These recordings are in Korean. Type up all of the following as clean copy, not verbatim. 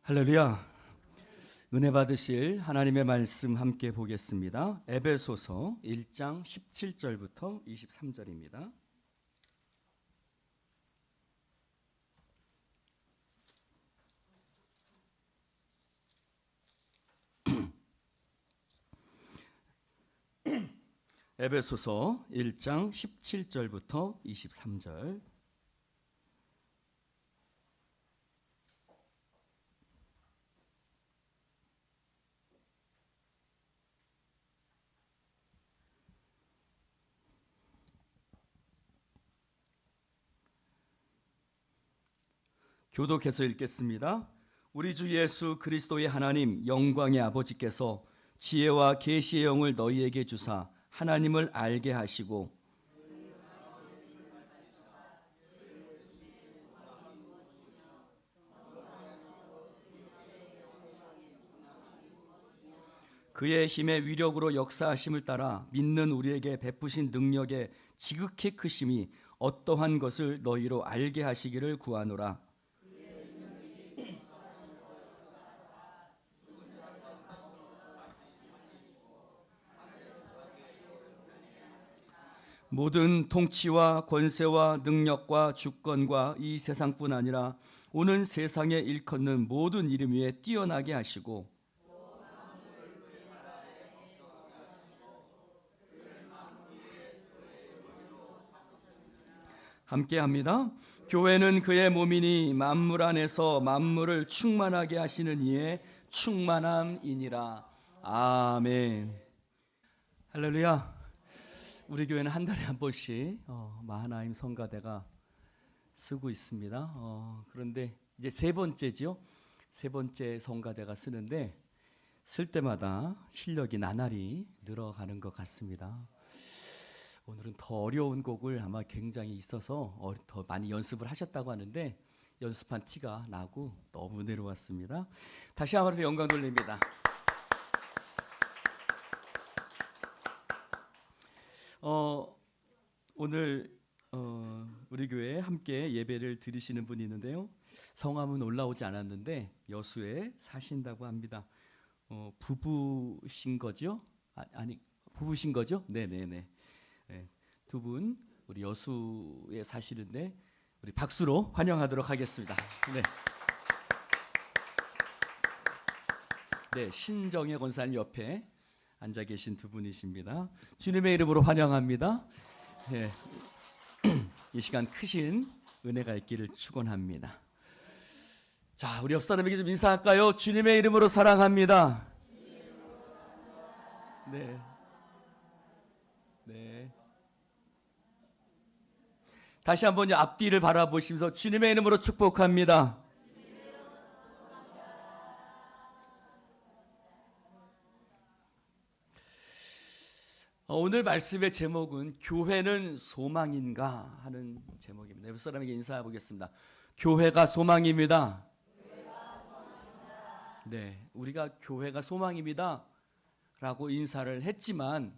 할렐루야. 은혜 받으실 하나님의 말씀 함께 보겠습니다. 에베소서 1장 17절부터 23절입니다. 에베소서 1장 17절부터 23절. 교독해서 읽겠습니다. 우리 주 예수 그리스도의 하나님 영광의 아버지께서 지혜와 계시의 영을 너희에게 주사 하나님을 알게 하시고 그의 힘의 위력으로 역사하심을 따라 믿는 우리에게 베푸신 능력의 지극히 크심이 어떠한 것을 너희로 알게 하시기를 구하노라. 모든 통치와 권세와 능력과 주권과 이 세상뿐 아니라 오는 세상에 일컫는 모든 이름 위에 뛰어나게 하시고 함께합니다. 교회는 그의 몸이니 만물 안에서 만물을 충만하게 하시는 이의 충만함이니라. 아멘. 할렐루야. 우리 교회는 한 달에 한 번씩 마하나임 성가대가 쓰고 있습니다. 그런데 이제 세 번째죠. 세 번째 성가대가 쓰는데 쓸 때마다 실력이 나날이 늘어가는 것 같습니다. 오늘은 더 어려운 곡을 아마 굉장히 있어서 더 많이 연습을 하셨다고 하는데 연습한 티가 나고 너무 은혜로웠습니다. 다시 한번 영광 돌립니다. 오늘 우리 교회에 함께 예배를 드리시는 분이 있는데요. 성함은 올라오지 않았는데 여수에 사신다고 합니다. 부부신 거죠? 아니 부부신 거죠? 네네네. 네, 두 분 우리 여수에 사시는데 우리 박수로 환영하도록 하겠습니다. 네. 네, 신정혜 권사님 옆에 앉아 계신 두 분이십니다. 주님의 이름으로 환영합니다. 네. 이 시간 크신 은혜가 있기를 축원합니다. 자, 우리 옆 사람에게 좀 인사할까요? 주님의 이름으로 사랑합니다. 네. 네. 다시 한번 앞뒤를 바라보시면서 주님의 이름으로 축복합니다. 오늘 말씀의 제목은 교회는 소망인가 하는 제목입니다. 옆 사람에게 인사해 보겠습니다. 교회가 소망입니다. 네, 우리가 교회가 소망입니다 라고 인사를 했지만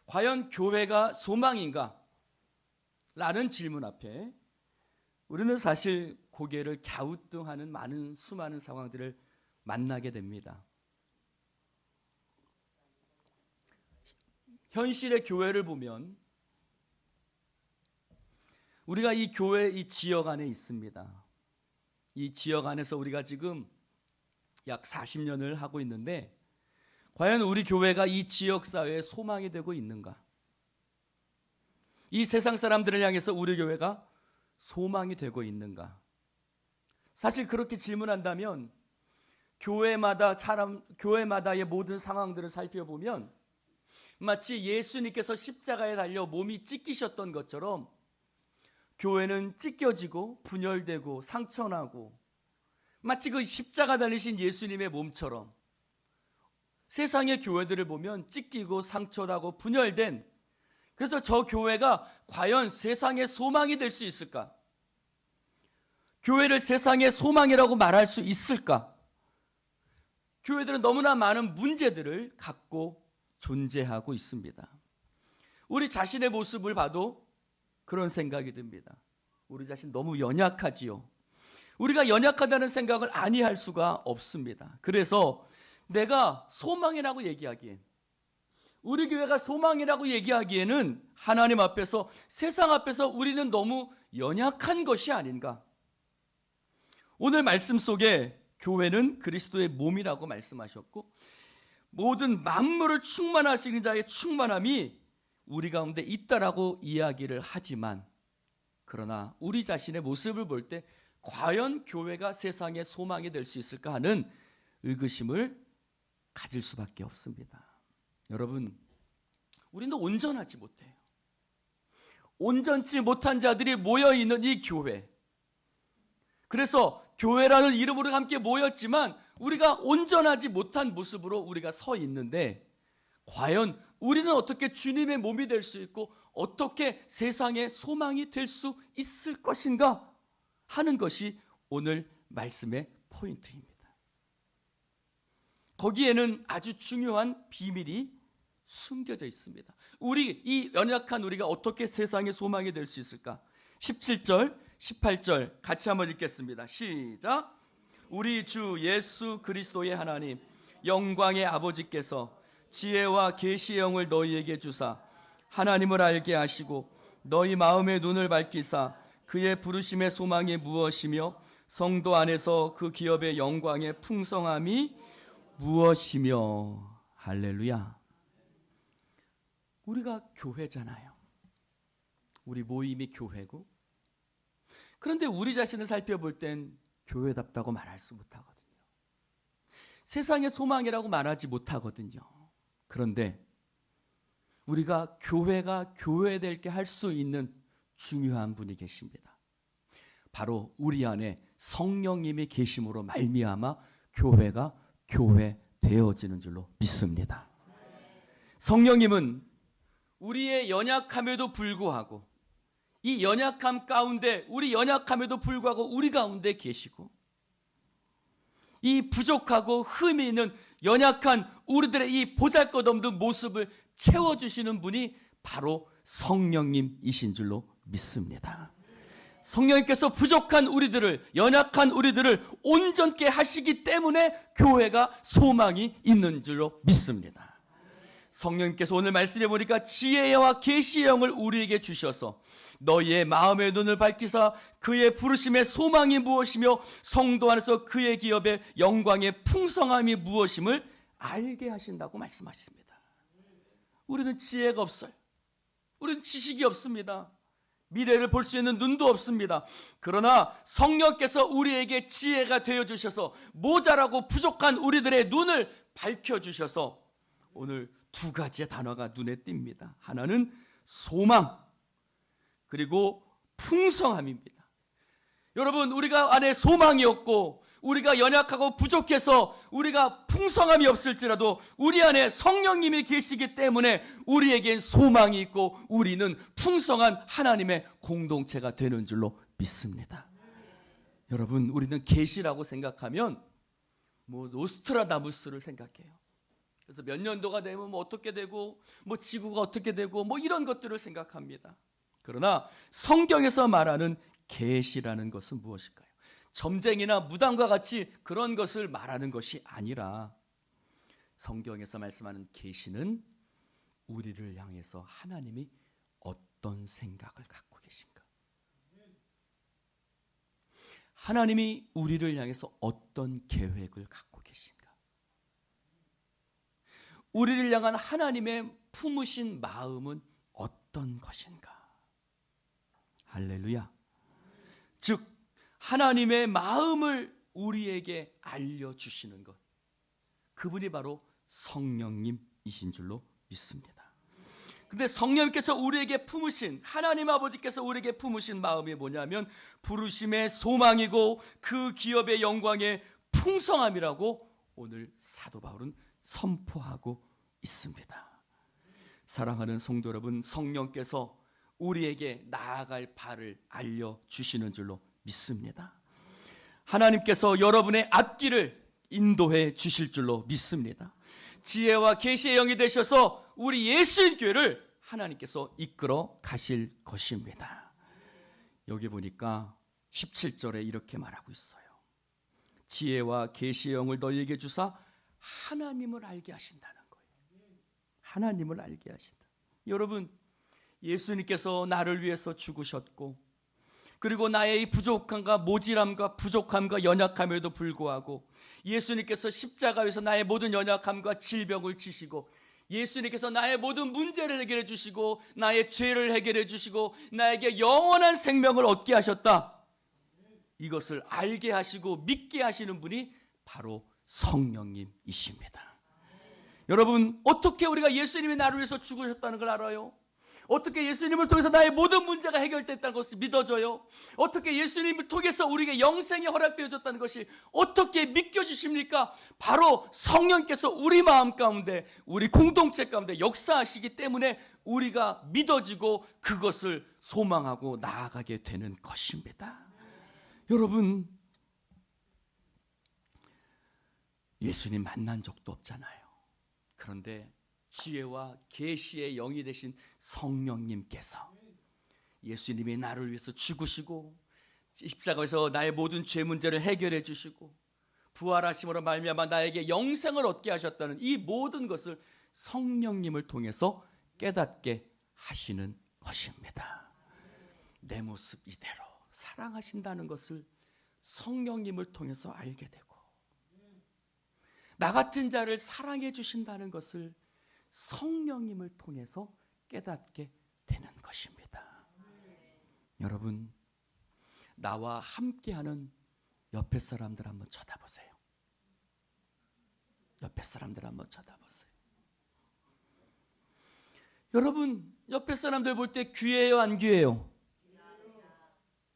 과연 교회가 소망인가? 라는 질문 앞에 우리는 사실 고개를 갸우뚱하는 수많은 상황들을 만나게 됩니다. 현실의 교회를 보면 우리가 이 교회, 이 지역 안에 있습니다. 이 지역 안에서 우리가 지금 약 40년을 하고 있는데 과연 우리 교회가 이 지역 사회의 소망이 되고 있는가? 이 세상 사람들을 향해서 우리 교회가 소망이 되고 있는가? 사실 그렇게 질문한다면 교회마다의 모든 상황들을 살펴보면 마치 예수님께서 십자가에 달려 몸이 찢기셨던 것처럼 교회는 찢겨지고 분열되고 상처나고 마치 그 십자가 달리신 예수님의 몸처럼 세상의 교회들을 보면 찢기고 상처나고 분열된, 그래서 저 교회가 과연 세상의 소망이 될 수 있을까? 교회를 세상의 소망이라고 말할 수 있을까? 교회들은 너무나 많은 문제들을 갖고 존재하고 있습니다. 우리 자신의 모습을 봐도 그런 생각이 듭니다. 우리 자신 너무 연약하지요. 우리가 연약하다는 생각을 아니할 수가 없습니다. 그래서 내가 소망이라고 얘기하기엔, 우리 교회가 소망이라고 얘기하기에는 하나님 앞에서, 세상 앞에서 우리는 너무 연약한 것이 아닌가. 오늘 말씀 속에 교회는 그리스도의 몸이라고 말씀하셨고, 모든 만물을 충만하시는 자의 충만함이 우리 가운데 있다라고 이야기를 하지만, 그러나 우리 자신의 모습을 볼 때 과연 교회가 세상의 소망이 될 수 있을까 하는 의구심을 가질 수밖에 없습니다. 여러분, 우리는 온전하지 못해요. 온전치 못한 자들이 모여있는 이 교회, 그래서 교회라는 이름으로 함께 모였지만 우리가 온전하지 못한 모습으로 우리가 서 있는데, 과연 우리는 어떻게 주님의 몸이 될 수 있고 어떻게 세상의 소망이 될 수 있을 것인가 하는 것이 오늘 말씀의 포인트입니다. 거기에는 아주 중요한 비밀이 숨겨져 있습니다. 이 연약한 우리가 어떻게 세상의 소망이 될 수 있을까? 17절, 18절 같이 한번 읽겠습니다. 시작. 우리 주 예수 그리스도의 하나님, 영광의 아버지께서 지혜와 계시의 영을 너희에게 주사 하나님을 알게 하시고 너희 마음의 눈을 밝히사 그의 부르심의 소망이 무엇이며 성도 안에서 그 기업의 영광의 풍성함이 무엇이며. 할렐루야. 우리가 교회잖아요. 우리 모임이 교회고, 그런데 우리 자신을 살펴볼 땐 교회답다고 말할 수 못하거든요. 세상의 소망이라고 말하지 못하거든요. 그런데 우리가 교회가 교회될게 할 수 있는 중요한 분이 계십니다. 바로 우리 안에 성령님이 계심으로 말미암아 교회가 교회 되어지는 줄로 믿습니다. 성령님은 우리의 연약함에도 불구하고, 이 연약함 가운데, 우리 연약함에도 불구하고 우리 가운데 계시고, 이 부족하고 흠이 있는 연약한 우리들의 이 보잘것없는 모습을 채워주시는 분이 바로 성령님이신 줄로 믿습니다. 성령님께서 부족한 우리들을, 연약한 우리들을 온전케 하시기 때문에 교회가 소망이 있는 줄로 믿습니다. 성령님께서 오늘 말씀해 보니까 지혜와 계시의 영을 우리에게 주셔서 너희의 마음의 눈을 밝히사 그의 부르심의 소망이 무엇이며 성도 안에서 그의 기업의 영광의 풍성함이 무엇임을 알게 하신다고 말씀하십니다. 우리는 지혜가 없어요. 우리는 지식이 없습니다. 미래를 볼 수 있는 눈도 없습니다. 그러나 성령께서 우리에게 지혜가 되어주셔서 모자라고 부족한 우리들의 눈을 밝혀주셔서 오늘 두 가지의 단어가 눈에 띕니다. 하나는 소망, 그리고 풍성함입니다. 여러분, 우리가 안에 소망이 없고 우리가 연약하고 부족해서 우리가 풍성함이 없을지라도 우리 안에 성령님이 계시기 때문에 우리에겐 소망이 있고 우리는 풍성한 하나님의 공동체가 되는 줄로 믿습니다. 여러분, 우리는 계시라고 생각하면 노스트라다무스를 생각해요. 그래서 몇 년도가 되면 어떻게 되고 지구가 어떻게 되고 이런 것들을 생각합니다. 그러나 성경에서 말하는 계시라는 것은 무엇일까요? 점쟁이나 무당과 같이 그런 것을 말하는 것이 아니라, 성경에서 말씀하는 계시는 우리를 향해서 하나님이 어떤 생각을 갖고 계신가, 하나님이 우리를 향해서 어떤 계획을 갖고 계신가, 우리를 향한 하나님의 품으신 마음은 어떤 것인가. 할렐루야. 즉 하나님의 마음을 우리에게 알려주시는 것, 그분이 바로 성령님이신 줄로 믿습니다. 근데 성령님께서 우리에게 품으신, 하나님 아버지께서 우리에게 품으신 마음이 뭐냐면 부르심의 소망이고 그 기업의 영광의 풍성함이라고 오늘 사도 바울은 선포하고 있습니다. 사랑하는 성도 여러분, 성령께서 우리에게 나아갈 바를 알려주시는 줄로 믿습니다. 하나님께서 여러분의 앞길을 인도해 주실 줄로 믿습니다. 지혜와 계시의 영이 되셔서 우리 예수의 교회를 하나님께서 이끌어 가실 것입니다. 여기 보니까 17절에 이렇게 말하고 있어요. 지혜와 계시의 영을 너희에게 주사 하나님을 알게 하신다는 거예요. 하나님을 알게 하신다. 여러분, 예수님께서 나를 위해서 죽으셨고, 그리고 나의 이 부족함과 모질함과 부족함과 연약함에도 불구하고 예수님께서 십자가에서 나의 모든 연약함과 질병을 지시고, 예수님께서 나의 모든 문제를 해결해 주시고, 나의 죄를 해결해 주시고, 나에게 영원한 생명을 얻게 하셨다. 이것을 알게 하시고 믿게 하시는 분이 바로 성령님이십니다. 여러분, 어떻게 우리가 예수님이 나를 위해서 죽으셨다는 걸 알아요? 어떻게 예수님을 통해서 나의 모든 문제가 해결됐다는 것이 믿어져요? 어떻게 예수님을 통해서 우리에게 영생이 허락되어졌다는 것이 어떻게 믿겨지십니까? 바로 성령께서 우리 마음 가운데, 우리 공동체 가운데 역사하시기 때문에 우리가 믿어지고 그것을 소망하고 나아가게 되는 것입니다. 여러분, 예수님 만난 적도 없잖아요. 그런데 지혜와 계시의 영이 되신 성령님께서 예수님이 나를 위해서 죽으시고 십자가에서 나의 모든 죄 문제를 해결해 주시고 부활하심으로 말미암아 나에게 영생을 얻게 하셨다는 이 모든 것을 성령님을 통해서 깨닫게 하시는 것입니다. 내 모습 이대로 사랑하신다는 것을 성령님을 통해서 알게 되고, 나 같은 자를 사랑해 주신다는 것을 성령님을 통해서 깨닫게 되는 것입니다. 여러분, 나와 함께하는 옆에 사람들 한번 쳐다보세요. 옆에 사람들 한번 쳐다보세요. 여러분, 옆에 사람들 볼 때 귀해요, 안 귀해요?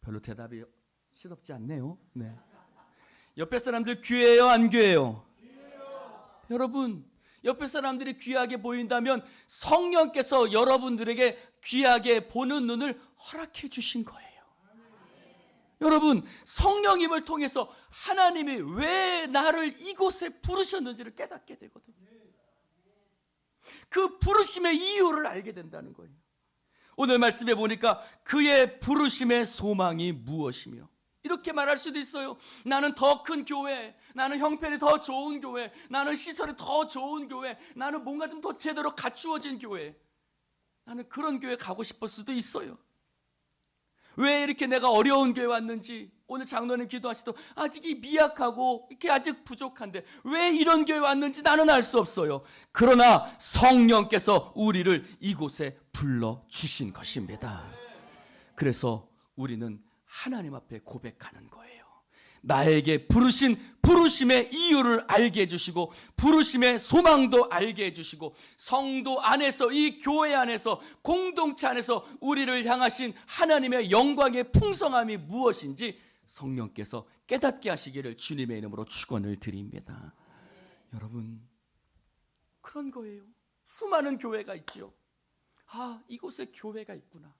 별로 대답이 시덥지 않네요. 네. 옆에 사람들 귀해요, 안 귀해요? 여러분, 옆에 사람들이 귀하게 보인다면 성령께서 여러분들에게 귀하게 보는 눈을 허락해 주신 거예요. 여러분, 성령님을 통해서 하나님이 왜 나를 이곳에 부르셨는지를 깨닫게 되거든요. 그 부르심의 이유를 알게 된다는 거예요. 오늘 말씀해 보니까 그의 부르심의 소망이 무엇이며, 이렇게 말할 수도 있어요. 나는 더 큰 교회, 나는 형편이 더 좋은 교회, 나는 시설이 더 좋은 교회, 나는 뭔가 좀 더 제대로 갖추어진 교회, 나는 그런 교회 가고 싶을 수도 있어요. 왜 이렇게 내가 어려운 교회 왔는지, 오늘 장로님 기도하시도 아직 미약하고 이렇게 아직 부족한데 왜 이런 교회 왔는지 나는 알 수 없어요. 그러나 성령께서 우리를 이곳에 불러주신 것입니다. 그래서 우리는 하나님 앞에 고백하는 거예요. 나에게 부르신 부르심의 이유를 알게 해주시고 부르심의 소망도 알게 해주시고 성도 안에서, 이 교회 안에서, 공동체 안에서 우리를 향하신 하나님의 영광의 풍성함이 무엇인지 성령께서 깨닫게 하시기를 주님의 이름으로 축원을 드립니다. 여러분, 그런 거예요. 수많은 교회가 있죠. 아, 이곳에 교회가 있구나.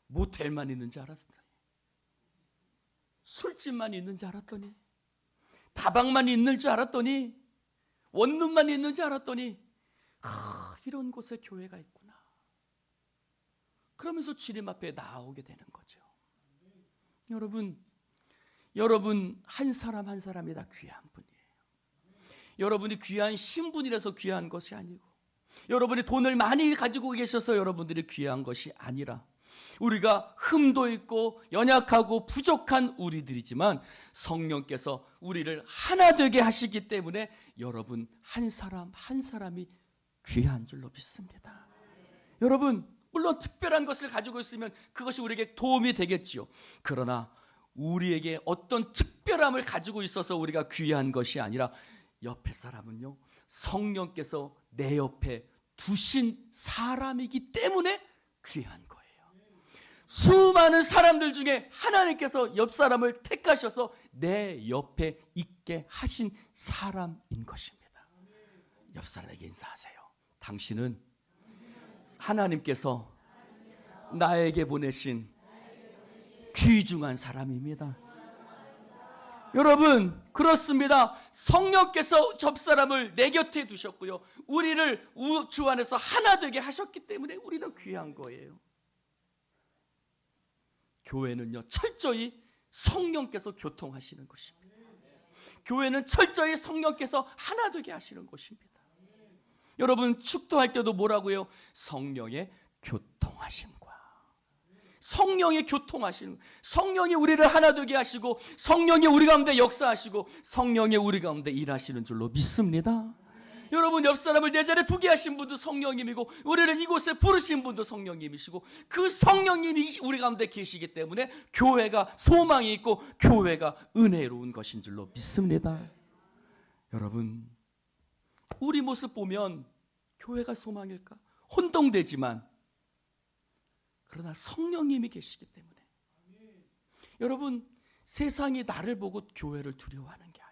모텔만 있는 줄 알았더니, 술집만 있는 줄 알았더니, 다방만 있는 줄 알았더니, 원룸만 있는 줄 알았더니, 이런 곳에 교회가 있구나. 그러면서 주님 앞에 나오게 되는 거죠. 여러분 한 사람 한 사람이 다 귀한 분이에요. 여러분이 귀한 신분이라서 귀한 것이 아니고, 여러분이 돈을 많이 가지고 계셔서 여러분들이 귀한 것이 아니라, 우리가 흠도 있고 연약하고 부족한 우리들이지만 성령께서 우리를 하나 되게 하시기 때문에 여러분 한 사람 한 사람이 귀한 줄로 믿습니다. 여러분, 물론 특별한 것을 가지고 있으면 그것이 우리에게 도움이 되겠지요. 그러나 우리에게 어떤 특별함을 가지고 있어서 우리가 귀한 것이 아니라, 옆에 사람은요, 성령께서 내 옆에 두신 사람이기 때문에 귀한 거예요. 수많은 사람들 중에 하나님께서 옆 사람을 택하셔서 내 옆에 있게 하신 사람인 것입니다. 옆 사람에게 인사하세요. 당신은 하나님께서 나에게 보내신 귀중한 사람입니다. 여러분, 그렇습니다. 성령께서 저 사람을 내 곁에 두셨고요, 우리를 주 안에서 하나 되게 하셨기 때문에 우리는 귀한 거예요. 교회는요, 철저히 성령께서 교통하시는 것입니다. 교회는 철저히 성령께서 하나 되게 하시는 것입니다. 여러분, 축도할 때도 뭐라고요? 성령의 교통하심과. 성령의 교통하시는, 성령이 우리를 하나 되게 하시고 성령이 우리 가운데 역사하시고 성령이 우리 가운데 일하시는 줄로 믿습니다. 여러분, 옆 사람을 내 자리에 두게 하신 분도 성령님이고 우리를 이곳에 부르신 분도 성령님이시고 그 성령님이 우리 가운데 계시기 때문에 교회가 소망이 있고 교회가 은혜로운 것인 줄로 믿습니다. 여러분, 우리 모습 보면 교회가 소망일까? 혼동되지만 그러나 성령님이 계시기 때문에 여러분, 세상이 나를 보고 교회를 두려워하는 게 아니에요.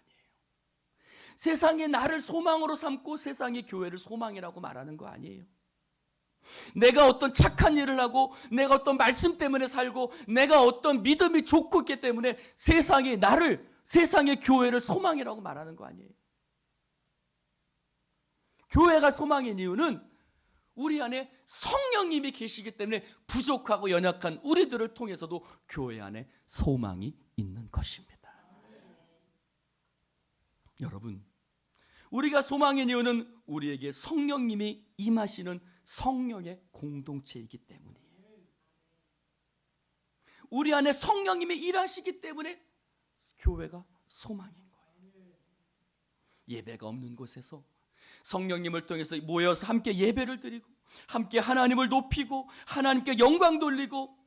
세상이 나를 소망으로 삼고 세상이 교회를 소망이라고 말하는 거 아니에요. 내가 어떤 착한 일을 하고 내가 어떤 말씀 때문에 살고 내가 어떤 믿음이 좋고 있기 때문에 세상이 나를, 세상의 교회를 소망이라고 말하는 거 아니에요. 교회가 소망인 이유는 우리 안에 성령님이 계시기 때문에 부족하고 연약한 우리들을 통해서도 교회 안에 소망이 있는 것입니다. 여러분, 우리가 소망인 이유는 우리에게 성령님이 임하시는 성령의 공동체이기 때문이에요. 우리 안에 성령님이 일하시기 때문에 교회가 소망인 거예요. 예배가 없는 곳에서 성령님을 통해서 모여서 함께 예배를 드리고 함께 하나님을 높이고 하나님께 영광 돌리고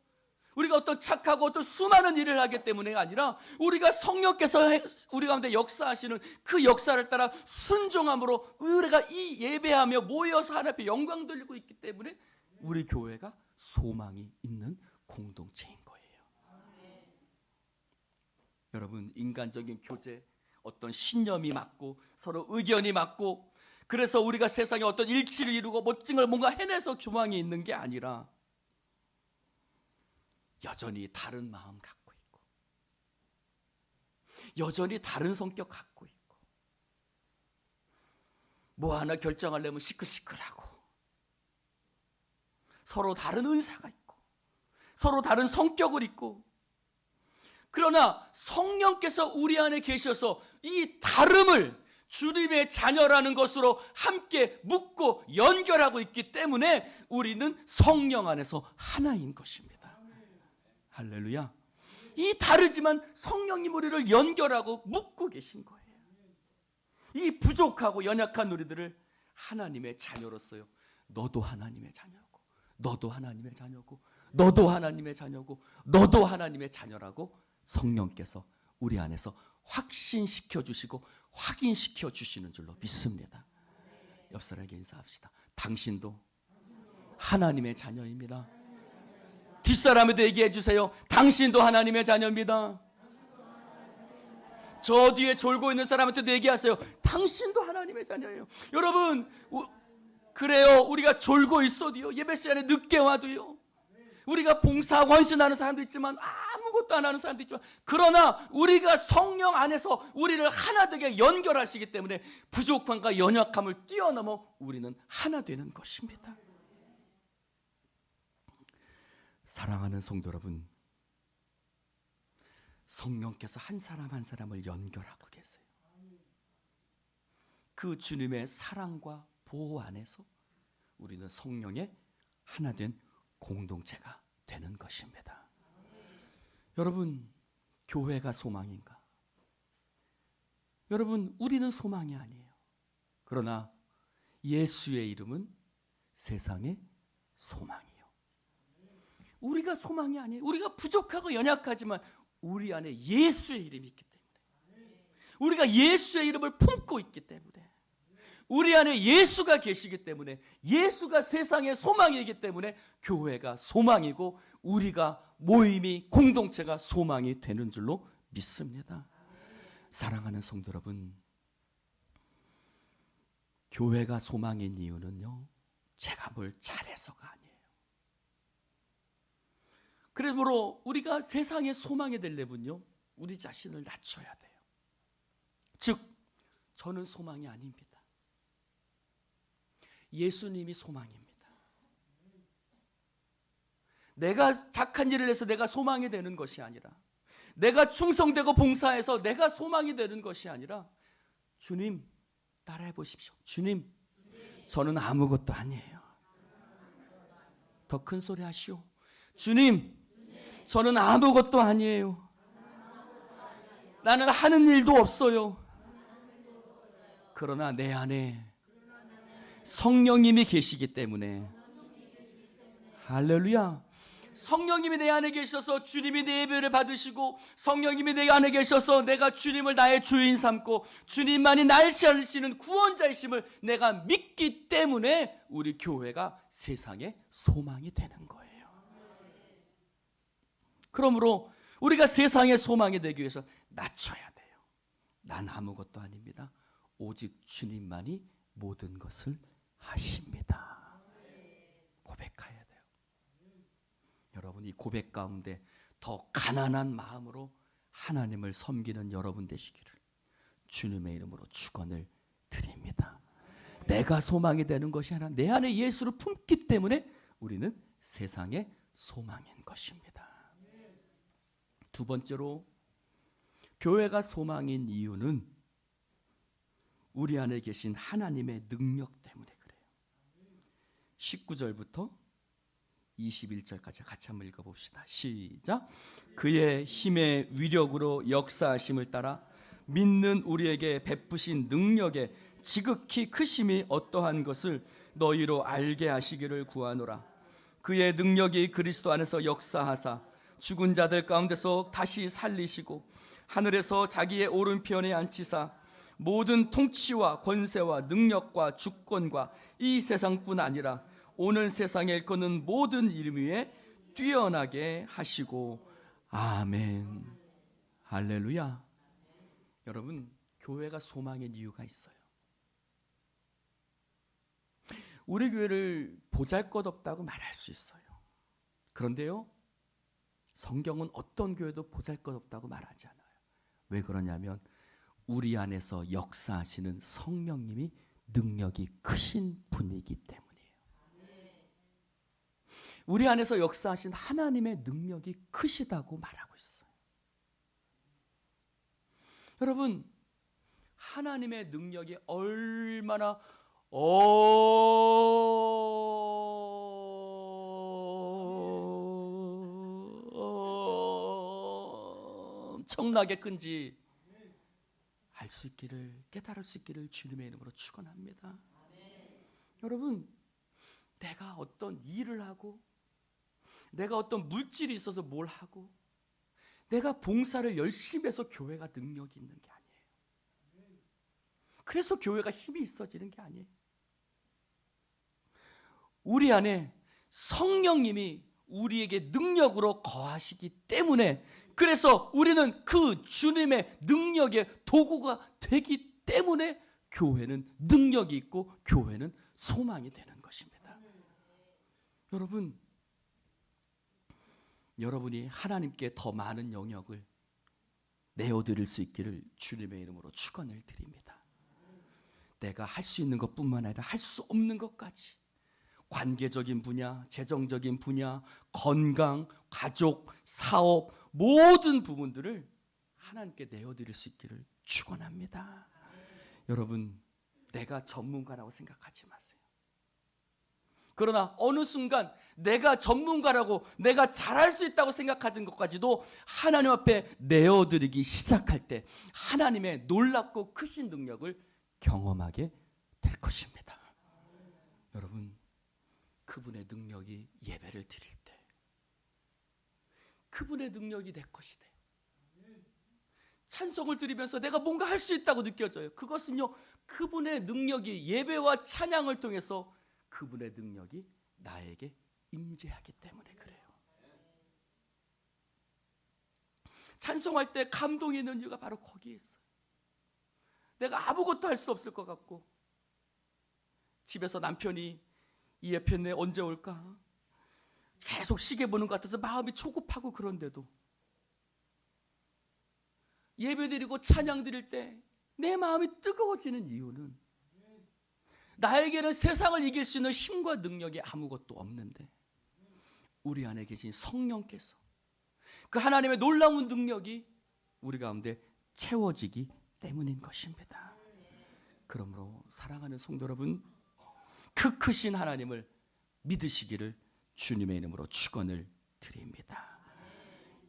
우리가 어떤 착하고 어떤 수많은 일을 하기 때문에 아니라 우리가 성령께서 우리 가운데 역사하시는 그 역사를 따라 순종함으로 우리가 이 예배하며 모여서 하나님 앞에 영광 돌리고 있기 때문에 우리 교회가 소망이 있는 공동체인 거예요. 여러분, 인간적인 교제, 어떤 신념이 맞고 서로 의견이 맞고 그래서 우리가 세상에 어떤 일치를 이루고 멋진 걸 뭔가 해내서 교망이 있는 게 아니라 여전히 다른 마음 갖고 있고 여전히 다른 성격 갖고 있고 뭐 하나 결정하려면 시끌시끌하고 서로 다른 의사가 있고 서로 다른 성격을 있고 그러나 성령께서 우리 안에 계셔서 이 다름을 주님의 자녀라는 것으로 함께 묶고 연결하고 있기 때문에 우리는 성령 안에서 하나인 것입니다. 할렐루야. 이 다르지만 성령님 우리를 연결하고 묶고 계신 거예요. 이 부족하고 연약한 우리들을 하나님의 자녀로서요. 너도 하나님의 자녀고 너도 하나님의 자녀고 너도 하나님의 자녀고 너도 하나님의 자녀라고 성령께서 우리 안에서 확신시켜 주시고 확인시켜 주시는 줄로 믿습니다. 옆 사람에게 인사합시다. 당신도 하나님의 자녀입니다. 뒷사람에도 얘기해 주세요. 당신도 하나님의 자녀입니다. 저 뒤에 졸고 있는 사람한테도 얘기하세요. 당신도 하나님의 자녀예요. 여러분, 그래요. 우리가 졸고 있어도요. 예배 시간에 늦게 와도요. 우리가 봉사하고 헌신하는 사람도 있지만 아무것도 안 하는 사람도 있지만 그러나 우리가 성령 안에서 우리를 하나 되게 연결하시기 때문에 부족함과 연약함을 뛰어넘어 우리는 하나 되는 것입니다. 사랑하는 성도 여러분, 성령께서 한 사람 한 사람을 연결하고 계세요. 그 주님의 사랑과 보호 안에서 우리는 성령의 하나 된 공동체가 되는 것입니다. 여러분, 교회가 소망인가? 여러분, 우리는 소망이 아니에요. 그러나 예수의 이름은 세상의 소망이에요. 우리가 소망이 아니에요. 우리가 부족하고 연약하지만 우리 안에 예수의 이름이 있기 때문에 우리가 예수의 이름을 품고 있기 때문에 우리 안에 예수가 계시기 때문에 예수가 세상의 소망이기 때문에 교회가 소망이고 우리가 모임이 공동체가 소망이 되는 줄로 믿습니다. 사랑하는 성도 여러분, 교회가 소망인 이유는요, 제가 뭘 잘해서가 아니에요. 그러므로 우리가 세상의 소망이 되려면요, 우리 자신을 낮춰야 돼요. 즉, 저는 소망이 아닙니다. 예수님이 소망입니다. 내가 착한 일을 해서 내가 소망이 되는 것이 아니라, 내가 충성되고 봉사해서 내가 소망이 되는 것이 아니라, 주님 따라해 보십시오. 주님, 저는 아무것도 아니에요. 더 큰 소리 하시오. 주님, 저는 아무것도 아니에요. 나는 하는 일도 없어요. 그러나 내 안에 성령님이 계시기 때문에, 할렐루야, 성령님이 내 안에 계셔서 주님이 내 예배를 받으시고, 성령님이 내 안에 계셔서 내가 주님을 나의 주인 삼고 주님만이 날 살리시는 구원자이심을 내가 믿기 때문에 우리 교회가 세상의 소망이 되는 거예요. 그러므로 우리가 세상의 소망이 되기 위해서 낮춰야 돼요. 난 아무것도 아닙니다. 오직 주님만이 모든 것을 하십니다. 고백해야 돼요. 여러분, 이 고백 가운데 더 가난한 마음으로 하나님을 섬기는 여러분 되시기를 주님의 이름으로 축원을 드립니다. 내가 소망이 되는 것이 아니라 내 안에 예수를 품기 때문에 우리는 세상의 소망인 것입니다. 두 번째로, 교회가 소망인 이유는 우리 안에 계신 하나님의 능력 때문에 그래요. 19절부터 21절까지 같이 한번 읽어봅시다. 시작. 그의 힘의 위력으로 역사하심을 따라 믿는 우리에게 베푸신 능력의 지극히 크심이 어떠한 것을 너희로 알게 하시기를 구하노라. 그의 능력이 그리스도 안에서 역사하사 죽은 자들 가운데서 다시 살리시고 하늘에서 자기의 오른편에 앉히사 모든 통치와 권세와 능력과 주권과 이 세상뿐 아니라 오는 세상에 일컫는 모든 이름 위에 뛰어나게 하시고. 아멘. 할렐루야. 여러분, 교회가 소망인 이유가 있어요. 우리 교회를 보잘것없다고 말할 수 있어요. 그런데요, 성경은 어떤 교회도 보잘것없다고 말하지 않아요. 왜 그러냐면 우리 안에서 역사하시는 성령님이 능력이 크신 분이기 때문이에요. 우리 안에서 역사하신 하나님의 능력이 크시다고 말하고 있어요. 여러분, 하나님의 능력이 얼마나 엄청나게 큰지 알 수 있기를, 깨달을 수 있기를 주님의 이름으로 축원합니다. 여러분, 내가 어떤 일을 하고, 내가 어떤 물질이 있어서 뭘 하고, 내가 봉사를 열심히 해서 교회가 능력이 있는 게 아니에요. 그래서 교회가 힘이 있어지는 게 아니에요. 우리 안에 성령님이 우리에게 능력으로 거하시기 때문에, 그래서 우리는 그 주님의 능력의 도구가 되기 때문에 교회는 능력이 있고 교회는 소망이 되는 것입니다. 여러분, 여러분이 하나님께 더 많은 영역을 내어드릴 수 있기를 주님의 이름으로 축원을 드립니다. 내가 할 수 있는 것뿐만 아니라 할 수 없는 것까지, 관계적인 분야, 재정적인 분야, 건강, 가족, 사업, 모든 부분들을 하나님께 내어드릴 수 있기를 축원합니다. 여러분, 내가 전문가라고 생각하지 마세요. 그러나 어느 순간 내가 전문가라고, 내가 잘할 수 있다고 생각하던 것까지도 하나님 앞에 내어드리기 시작할 때 하나님의 놀랍고 크신 능력을 경험하게 될 것입니다. 여러분, 그분의 능력이 예배를 드릴 때 그분의 능력이 내 것이 돼요. 찬송을 드리면서 내가 뭔가 할 수 있다고 느껴져요. 그것은요, 그분의 능력이, 예배와 찬양을 통해서 그분의 능력이 나에게 임재하기 때문에 그래요. 찬송할 때 감동이 있는 이유가 바로 거기에 있어요. 내가 아무것도 할 수 없을 것 같고, 집에서 남편이 이 예편에 언제 올까? 계속 시계 보는 것 같아서 마음이 초급하고, 그런데도 예배 드리고 찬양 드릴 때 내 마음이 뜨거워지는 이유는, 나에게는 세상을 이길 수 있는 힘과 능력이 아무것도 없는데 우리 안에 계신 성령께서 그 하나님의 놀라운 능력이 우리 가운데 채워지기 때문인 것입니다. 그러므로 사랑하는 성도 여러분, 그 크신 하나님을 믿으시기를 주님의 이름으로 축원을 드립니다.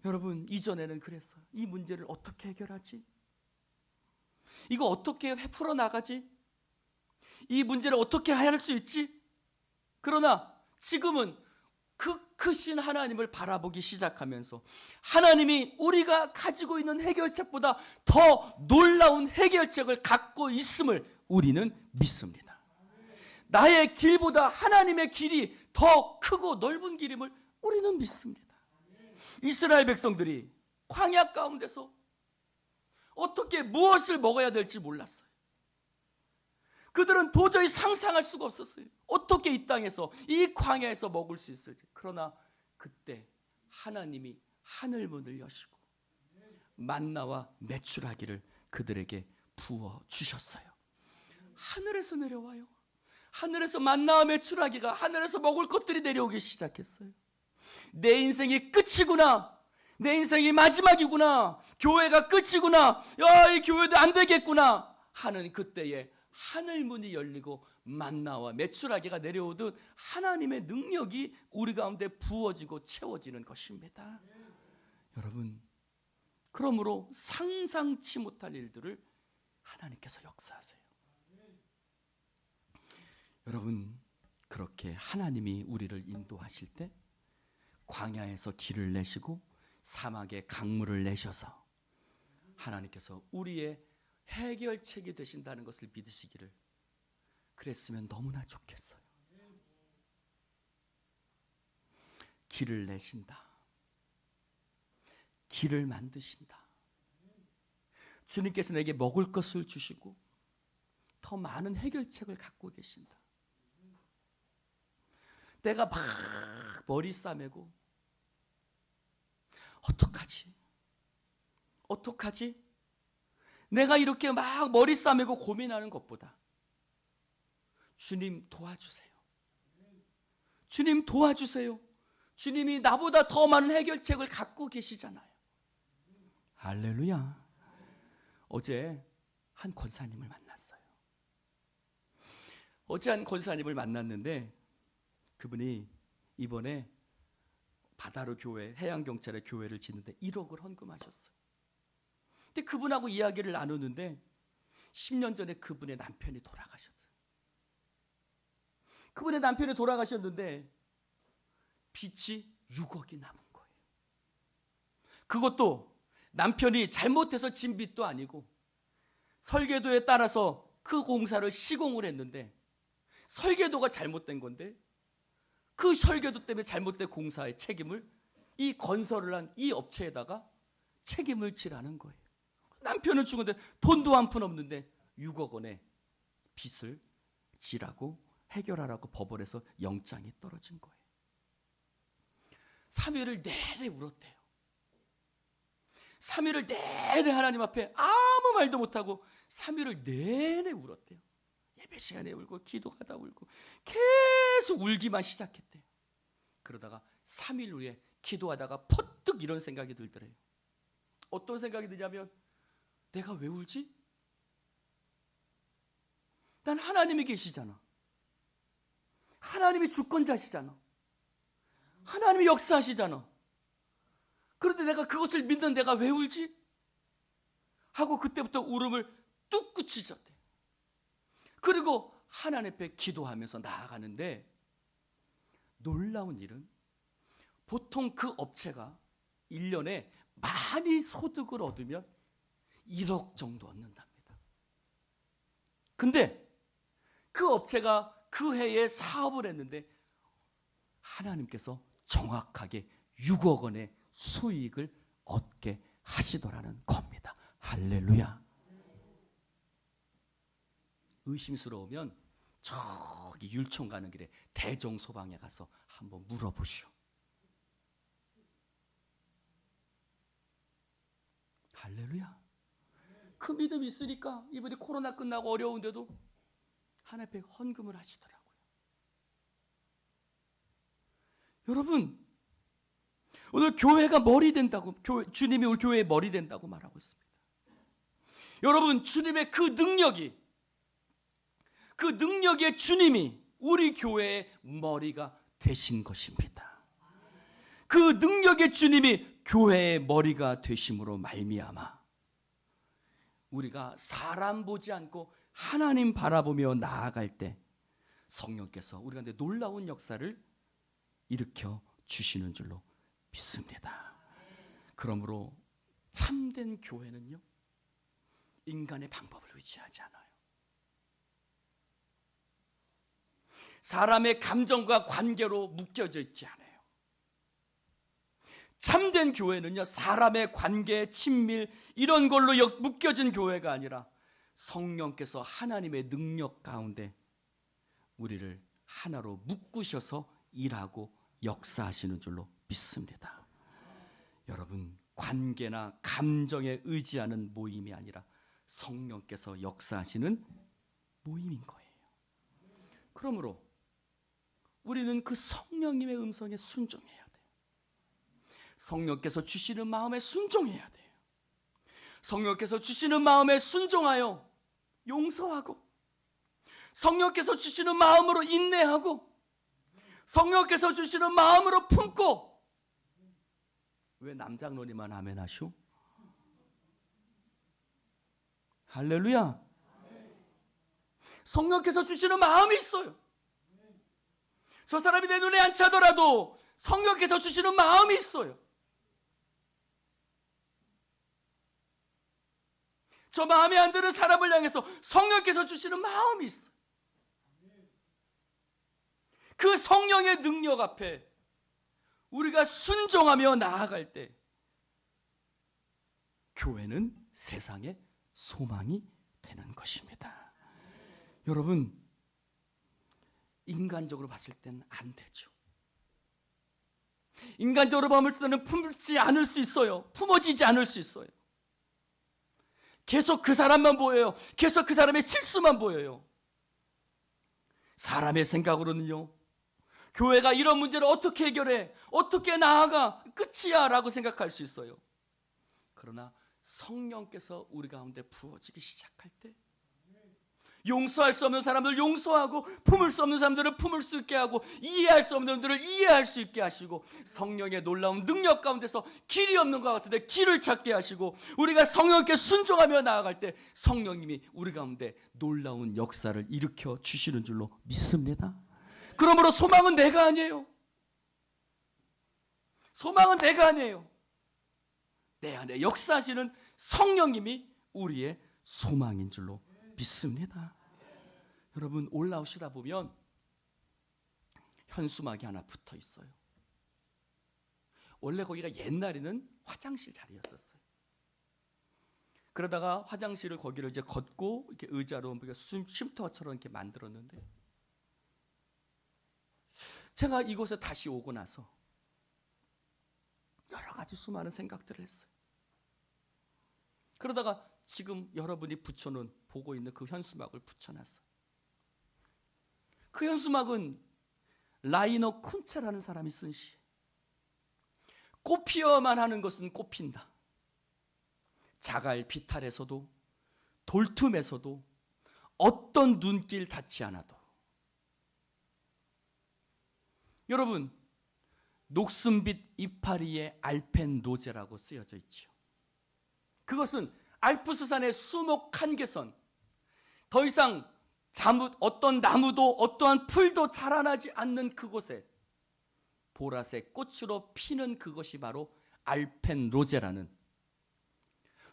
여러분, 이전에는 그랬어요. 이 문제를 어떻게 해결하지? 이거 어떻게 풀어나가지? 이 문제를 어떻게 할 수 있지? 그러나 지금은 그 크신 하나님을 바라보기 시작하면서 하나님이 우리가 가지고 있는 해결책보다 더 놀라운 해결책을 갖고 있음을 우리는 믿습니다. 나의 길보다 하나님의 길이 더 크고 넓은 길임을 우리는 믿습니다. 이스라엘 백성들이 광야 가운데서 어떻게 무엇을 먹어야 될지 몰랐어요. 그들은 도저히 상상할 수가 없었어요. 어떻게 이 땅에서, 이 광야에서 먹을 수 있을지. 그러나 그때 하나님이 하늘 문을 여시고 만나와 메추라기를 그들에게 부어 주셨어요. 하늘에서 내려와요. 하늘에서 만나와 메추라기가, 하늘에서 먹을 것들이 내려오기 시작했어요. 내 인생이 끝이구나, 내 인생이 마지막이구나, 교회가 끝이구나, 야, 이 교회도 안 되겠구나 하는 그때에 하늘 문이 열리고 만나와 메추라기가 내려오듯 하나님의 능력이 우리 가운데 부어지고 채워지는 것입니다. 여러분, 그러므로 상상치 못할 일들을 하나님께서 역사하세요. 여러분, 그렇게 하나님이 우리를 인도하실 때 광야에서 길을 내시고 사막에 강물을 내셔서 하나님께서 우리의 해결책이 되신다는 것을 믿으시기를, 그랬으면 너무나 좋겠어요. 길을 내신다. 길을 만드신다. 주님께서 내게 먹을 것을 주시고 더 많은 해결책을 갖고 계신다. 내가 막 머리 싸매고 어떡하지? 어떡하지? 내가 이렇게 막 머리 싸매고 고민하는 것보다 주님 도와주세요. 주님 도와주세요. 주님이 나보다 더 많은 해결책을 갖고 계시잖아요. 할렐루야. 어제 한 권사님을 만났어요. 어제 한 권사님을 만났는데 그분이 이번에 바다로 교회, 해양경찰의 교회를 짓는데 1억을 헌금하셨어요. 근데 그분하고 이야기를 나누는데 10년 전에 그분의 남편이 돌아가셨어요. 그분의 남편이 돌아가셨는데 빚이 6억이 남은 거예요. 그것도 남편이 잘못해서 진 빚도 아니고 설계도에 따라서 그 공사를 시공을 했는데 설계도가 잘못된 건데 그 설계도 때문에 잘못된 공사의 책임을 이 건설을 한 이 업체에다가 책임을 지라는 거예요. 남편은 죽은데 돈도 한 푼 없는데 6억 원의 빚을 지라고 해결하라고 법원에서 영장이 떨어진 거예요. 3일을 내내 울었대요. 3일을 내내 하나님 앞에 아무 말도 못하고 3일을 내내 울었대요. 예배 시간에 울고 기도하다 울고 계속 울기만 시작했대요. 그러다가 3일 후에 기도하다가 퍼뜩 이런 생각이 들더래요. 어떤 생각이 드냐면 내가 왜 울지? 난 하나님이 계시잖아. 하나님이 주권자시잖아. 하나님이 역사하시잖아. 그런데 내가 그것을 믿는 내가 왜 울지? 하고 그때부터 울음을 뚝 그치셨대. 그리고 하나님 앞에 기도하면서 나아가는데 놀라운 일은 보통 그 업체가 1년에 많이 소득을 얻으면 1억 정도 얻는답니다. 근데 그 업체가 그 해에 사업을 했는데 하나님께서 정확하게 6억 원의 수익을 얻게 하시더라는 겁니다. 할렐루야. 의심스러우면 저기 율촌 가는 길에 대종소방에 가서 한번 물어보시오. 할렐루야. 그 믿음이 있으니까 이분이 코로나 끝나고 어려운데도 하나님 앞에 헌금을 하시더라고요. 여러분, 오늘 교회가 머리 된다고, 주님이 우리 교회의 머리 된다고 말하고 있습니다. 여러분, 주님의 그 능력의 주님이 우리 교회의 머리가 되신 것입니다. 그 능력의 주님이 교회의 머리가 되심으로 말미암아 우리가 사람 보지 않고 하나님 바라보며 나아갈 때 성령께서 우리 가운데 놀라운 역사를 일으켜 주시는 줄로 믿습니다. 그러므로 참된 교회는요, 인간의 방법을 의지하지 않아요. 사람의 감정과 관계로 묶여져 있지 않아요. 참된 교회는요, 사람의 관계, 친밀 이런 걸로 묶여진 교회가 아니라 성령께서 하나님의 능력 가운데 우리를 하나로 묶으셔서 일하고 역사하시는 줄로 믿습니다. 여러분, 관계나 감정에 의지하는 모임이 아니라 성령께서 역사하시는 모임인 거예요. 그러므로 우리는 그 성령님의 음성에 순종해야 돼요. 성령께서 주시는 마음에 순종해야 돼요. 성령께서 주시는 마음에 순종하여 용서하고, 성령께서 주시는 마음으로 인내하고, 성령께서 주시는 마음으로 품고. 왜 남장로님만 아멘 하쇼? 할렐루야. 성령께서 주시는 마음이 있어요. 저 사람이 내 눈에 안 차더라도 성령께서 주시는 마음이 있어요. 저 마음에 안 드는 사람을 향해서 성령께서 주시는 마음이 있어요. 그 성령의 능력 앞에 우리가 순종하며 나아갈 때 교회는 세상의 소망이 되는 것입니다. 여러분, 인간적으로 봤을 때는 안 되죠. 인간적으로 봤을 때는 품지 않을 수 있어요. 품어지지 않을 수 있어요. 계속 그 사람만 보여요. 계속 그 사람의 실수만 보여요. 사람의 생각으로는요, 교회가 이런 문제를 어떻게 해결해? 어떻게 나아가? 끝이야 라고 생각할 수 있어요. 그러나 성령께서 우리 가운데 부어지기 시작할 때 용서할 수 없는 사람들 용서하고, 품을 수 없는 사람들을 품을 수 있게 하고, 이해할 수 없는 분들을 이해할 수 있게 하시고, 성령의 놀라운 능력 가운데서 길이 없는 것 같은데 길을 찾게 하시고, 우리가 성령께 순종하며 나아갈 때 성령님이 우리 가운데 놀라운 역사를 일으켜 주시는 줄로 믿습니다. 그러므로 소망은 내가 아니에요. 소망은 내가 아니에요. 내 안에 역사하시는 성령님이 우리의 소망인 줄로 믿습니다. 여러분, 올라오시다 보면 현수막이 하나 붙어 있어요. 원래 거기가 옛날에는 화장실 자리였었어요. 그러다가 화장실을 거기를 이제 걷고 이렇게 의자로 쉼터처럼 이렇게 만들었는데, 제가 이곳에 다시 오고 나서 여러 가지 수많은 생각들을 했어요. 그러다가 지금 여러분이 붙여놓은, 보고 있는 그 현수막을 붙여놨어요. 그 현수막은 라이너 쿤체라는 사람이 쓴 시. 꽃 피어만 하는 것은 꽃 핀다. 자갈 비탈에서도 돌틈에서도 어떤 눈길 닿지 않아도. 여러분, 녹슨빛 이파리의 알펜 노제라고 쓰여져 있죠. 그것은 알프스산의 수목 한계선, 더 이상 어떤 나무도 어떠한 풀도 자라나지 않는 그곳에 보라색 꽃으로 피는 그것이 바로 알펜 로제라는.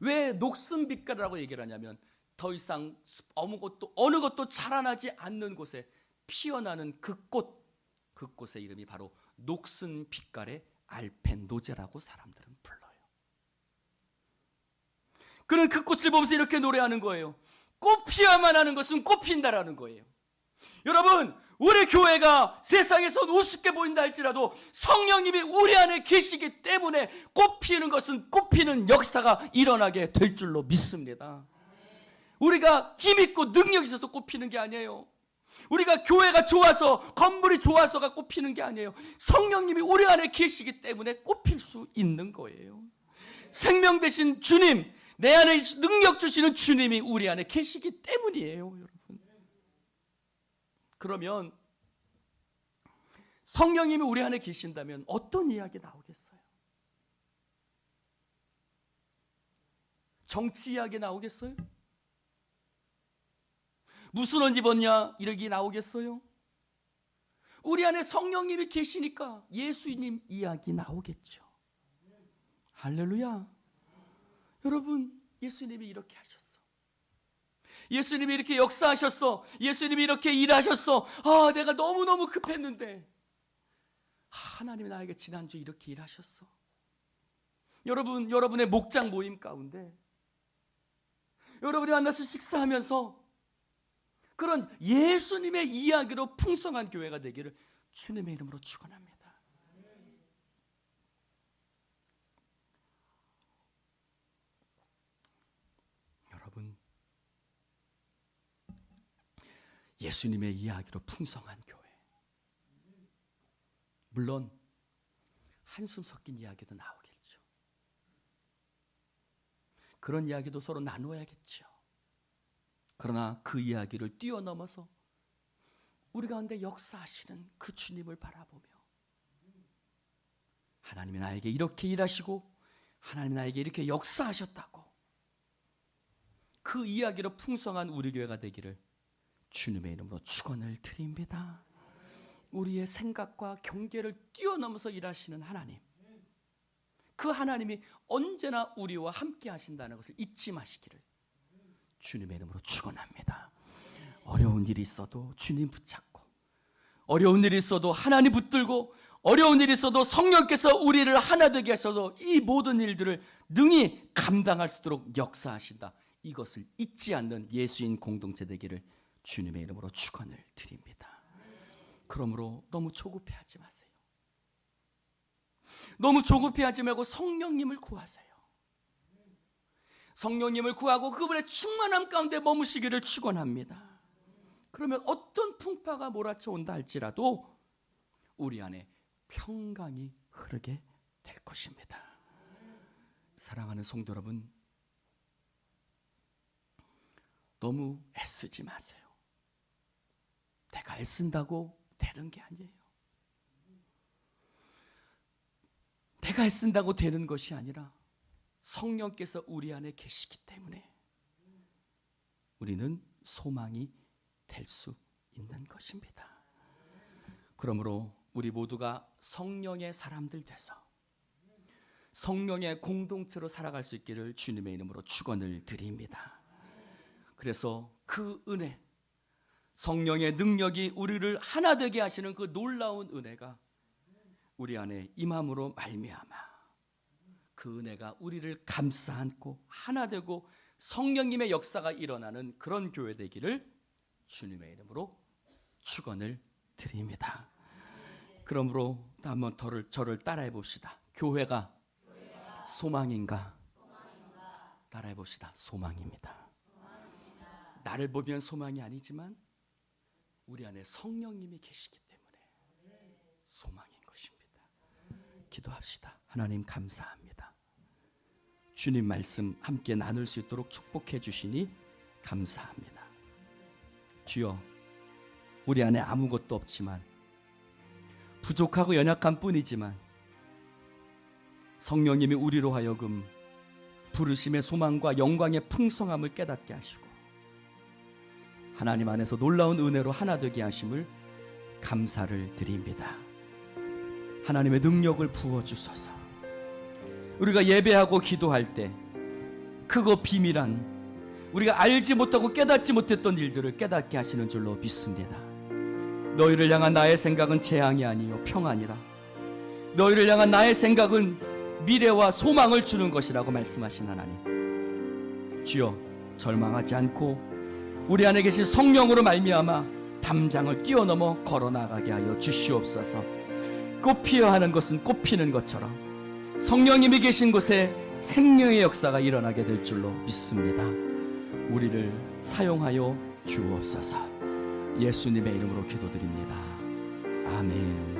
왜 녹슨빛깔이라고 얘기를 하냐면, 더 이상 어느 것도 자라나지 않는 곳에 피어나는 그 꽃, 그꽃의 이름이 바로 녹슨 빛깔의 알펜 노제라고 사람들은 불러요. 그는 그 꽃을 보면서 이렇게 노래하는 거예요. 꽃 피어야만 하는 것은 꽃 핀다라는 거예요. 여러분, 우리 교회가 세상에서 우습게 보인다 할지라도 성령님이 우리 안에 계시기 때문에 꽃 피는 것은 꽃 피는 역사가 일어나게 될 줄로 믿습니다. 우리가 힘있고 능력이 있어서 꽃 피는 게 아니에요. 우리가 교회가 좋아서, 건물이 좋아서가 꽃피는 게 아니에요. 성령님이 우리 안에 계시기 때문에 꽃필 수 있는 거예요. 생명 되신 주님, 내 안에 능력 주시는 주님이 우리 안에 계시기 때문이에요, 여러분. 그러면 성령님이 우리 안에 계신다면 어떤 이야기 나오겠어요? 정치 이야기 나오겠어요? 무슨 옷 입었냐 이렇게 나오겠어요? 우리 안에 성령님이 계시니까 예수님 이야기 나오겠죠. 할렐루야. 여러분, 예수님이 이렇게 하셨어. 예수님이 이렇게 역사하셨어. 예수님이 이렇게 일하셨어. 내가 너무너무 급했는데 하나님이 나에게 지난주에 이렇게 일하셨어. 여러분, 여러분의 목장 모임 가운데 여러분이 만나서 식사하면서 그런 예수님의 이야기로 풍성한 교회가 되기를 주님의 이름으로 축원합니다. 여러분, 예수님의 이야기로 풍성한 교회. 물론 한숨 섞인 이야기도 나오겠죠. 그런 이야기도 서로 나누어야겠죠. 그러나 그 이야기를 뛰어넘어서 우리 가운데 역사하시는 그 주님을 바라보며 하나님이 나에게 이렇게 일하시고 하나님이 나에게 이렇게 역사하셨다고 그 이야기로 풍성한 우리 교회가 되기를 주님의 이름으로 축원을 드립니다. 우리의 생각과 경계를 뛰어넘어서 일하시는 하나님, 그 하나님이 언제나 우리와 함께 하신다는 것을 잊지 마시기를 주님의 이름으로 축원합니다. 어려운 일이 있어도 주님 붙잡고, 어려운 일이 있어도 하나님 붙들고, 어려운 일이 있어도 성령께서 우리를 하나 되게 하셔서 이 모든 일들을 능히 감당할 수 있도록 역사하신다. 이것을 잊지 않는 예수인 공동체 되기를 주님의 이름으로 축원을 드립니다. 그러므로 너무 조급해하지 마세요. 너무 조급해하지 말고 성령님을 구하세요. 성령님을 구하고 그분의 충만함 가운데 머무시기를 축원합니다. 그러면 어떤 풍파가 몰아쳐온다 할지라도 우리 안에 평강이 흐르게 될 것입니다. 사랑하는 성도 여러분, 너무 애쓰지 마세요. 내가 애쓴다고 되는 게 아니에요. 내가 애쓴다고 되는 것이 아니라 성령께서 우리 안에 계시기 때문에 우리는 소망이 될 수 있는 것입니다. 그러므로 우리 모두가 성령의 사람들 돼서 성령의 공동체로 살아갈 수 있기를 주님의 이름으로 축원을 드립니다. 그래서 그 은혜, 성령의 능력이 우리를 하나 되게 하시는 그 놀라운 은혜가 우리 안에 임함으로 말미암아 그 은혜가 우리를 감싸 안고 하나 되고 성령님의 역사가 일어나는 그런 교회 되기를 주님의 이름으로 축원을 드립니다. 그러므로 한번 저를 따라해 봅시다. 교회가 소망인가? 따라해 봅시다. 소망입니다. 나를 보면 소망이 아니지만 우리 안에 성령님이 계시기 때문에 소망인 것입니다. 기도합시다. 하나님 감사합니다. 주님 말씀 함께 나눌 수 있도록 축복해 주시니 감사합니다. 주여, 우리 안에 아무것도 없지만 부족하고 연약한 뿐이지만 성령님이 우리로 하여금 부르심의 소망과 영광의 풍성함을 깨닫게 하시고 하나님 안에서 놀라운 은혜로 하나 되게 하심을 감사를 드립니다. 하나님의 능력을 부어주소서. 우리가 예배하고 기도할 때 크고 비밀한 우리가 알지 못하고 깨닫지 못했던 일들을 깨닫게 하시는 줄로 믿습니다. 너희를 향한 나의 생각은 재앙이 아니요 평안이라. 너희를 향한 나의 생각은 미래와 소망을 주는 것이라고 말씀하신 하나님, 주여 절망하지 않고 우리 안에 계신 성령으로 말미암아 담장을 뛰어넘어 걸어나가게 하여 주시옵소서. 꽃피어야 하는 것은 꽃피는 것처럼 성령님이 계신 곳에 생명의 역사가 일어나게 될 줄로 믿습니다. 우리를 사용하여 주옵소서. 예수님의 이름으로 기도드립니다. 아멘.